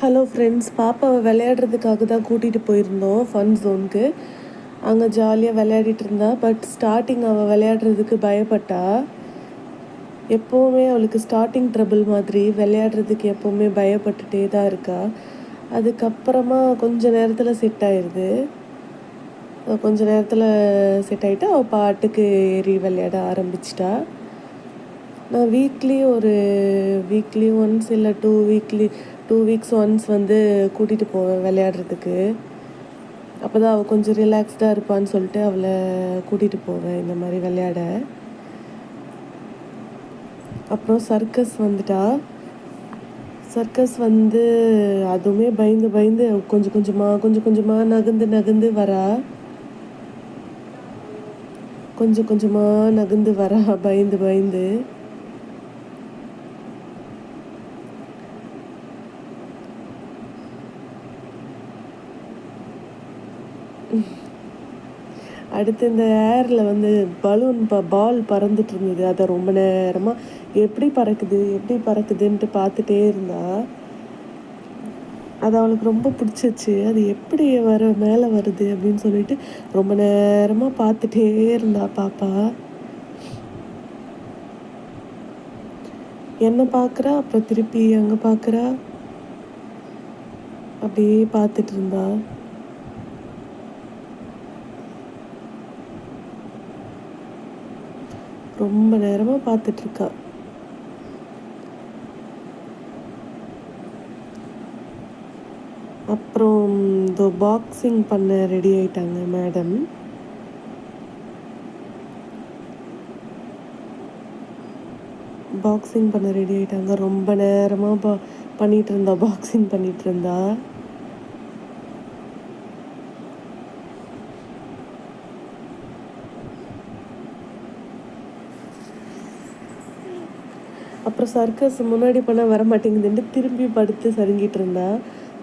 Hello friends, பாப்பாவை விளையாடுறதுக்காக தான் கூட்டிகிட்டு போயிருந்தோம் ஃபன் ஜோனுக்கு. அங்கே ஜாலியாக விளையாடிட்டு இருந்தா. பட் ஸ்டார்டிங் அவள் விளையாடுறதுக்கு பயப்பட்டா. எப்போவுமே அவளுக்கு ஸ்டார்டிங் ட்ரபிள் மாதிரி விளையாடுறதுக்கு எப்போவுமே பயப்பட்டுட்டே தான் இருக்கா. அதுக்கப்புறமா கொஞ்ச நேரத்தில் செட் ஆயிடுது. கொஞ்ச நேரத்தில் செட் ஆகிட்டு அவள் பாட்டுக்கு ஏறி விளையாட ஆரம்பிச்சிட்டா. நான் வீக்லி ஒன்ஸ் இல்லை 2 வீக்ஸ் ஒன்ஸ் வந்து கூட்டிகிட்டு போவேன் விளையாடுறதுக்கு. அப்போ தான் அவள் கொஞ்சம் ரிலாக்ஸ்டாக இருப்பான்னு சொல்லிட்டு அவளை கூட்டிகிட்டு போவேன் இந்த மாதிரி விளையாட. அப்புறம் சர்க்கஸ் வந்துட்டா. சர்க்கஸ் வந்து அதுவுமே பயந்து கொஞ்சம் கொஞ்சமாக நகர்ந்து வரா. கொஞ்சம் கொஞ்சமாக நகர்ந்து வரா பயந்து. அடுத்து இந்த ஏரில் வந்து பால் பறந்துட்டு இருந்தது. அதை ரொம்ப நேரமாக எப்படி பறக்குதுன்ட்டு பார்த்துட்டே இருந்தா. அது அவளுக்கு ரொம்ப பிடிச்சிச்சு. அது எப்படி மேலே வருது அப்படின்னு சொல்லிட்டு ரொம்ப நேரமாக பார்த்துட்டே இருந்தா பாப்பா. என்ன பார்க்குறா, அப்புறம் திருப்பி அங்கே பார்க்குறா, அப்படியே பார்த்துட்டு இருந்தா. ரொம்ப நேரமாக பார்த்துட்ருக்கா. அப்புறம் இந்த பாக்ஸிங் பண்ண ரெடி ஆயிட்டாங்க மேடம். ரொம்ப நேரமாக பாக்ஸிங் பண்ணிட்டு இருந்தா. அப்புறம் சர்க்கஸ் முன்னாடி பண்ணால் வர மாட்டேங்குதுன்ட்டு திரும்பி படுத்து சருங்கிட்டு இருந்தா.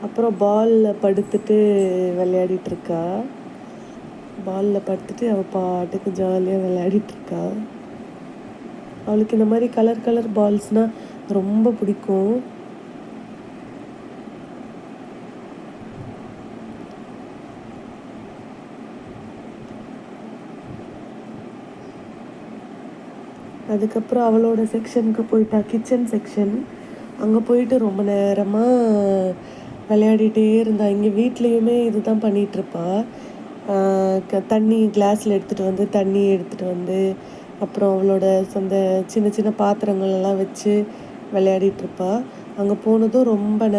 அப்புறம் பாலில் படுத்துட்டு விளையாடிட்டுருக்கா. அவள் பாட்டுக்கு ஜாலியாக விளையாடிட்டுருக்கா. அவளுக்கு இந்த மாதிரி கலர் பால்ஸ்னால் ரொம்ப பிடிக்கும். அதுக்கப்புறம் அவளோட செக்ஷனுக்கு போயிட்டா, கிச்சன் செக்ஷன். அங்கே போயிட்டு ரொம்ப நேரமாக விளையாடிட்டே இருந்தா. இங்கே வீட்லேயுமே இது தான் பண்ணிகிட்ருப்பா. தண்ணி கிளாஸில் எடுத்துகிட்டு வந்து அப்புறம் அவளோட சின்ன சின்ன பாத்திரங்கள் எல்லாம் வச்சு விளையாடிட்டுருப்பா. அங்கே போனதும் ரொம்ப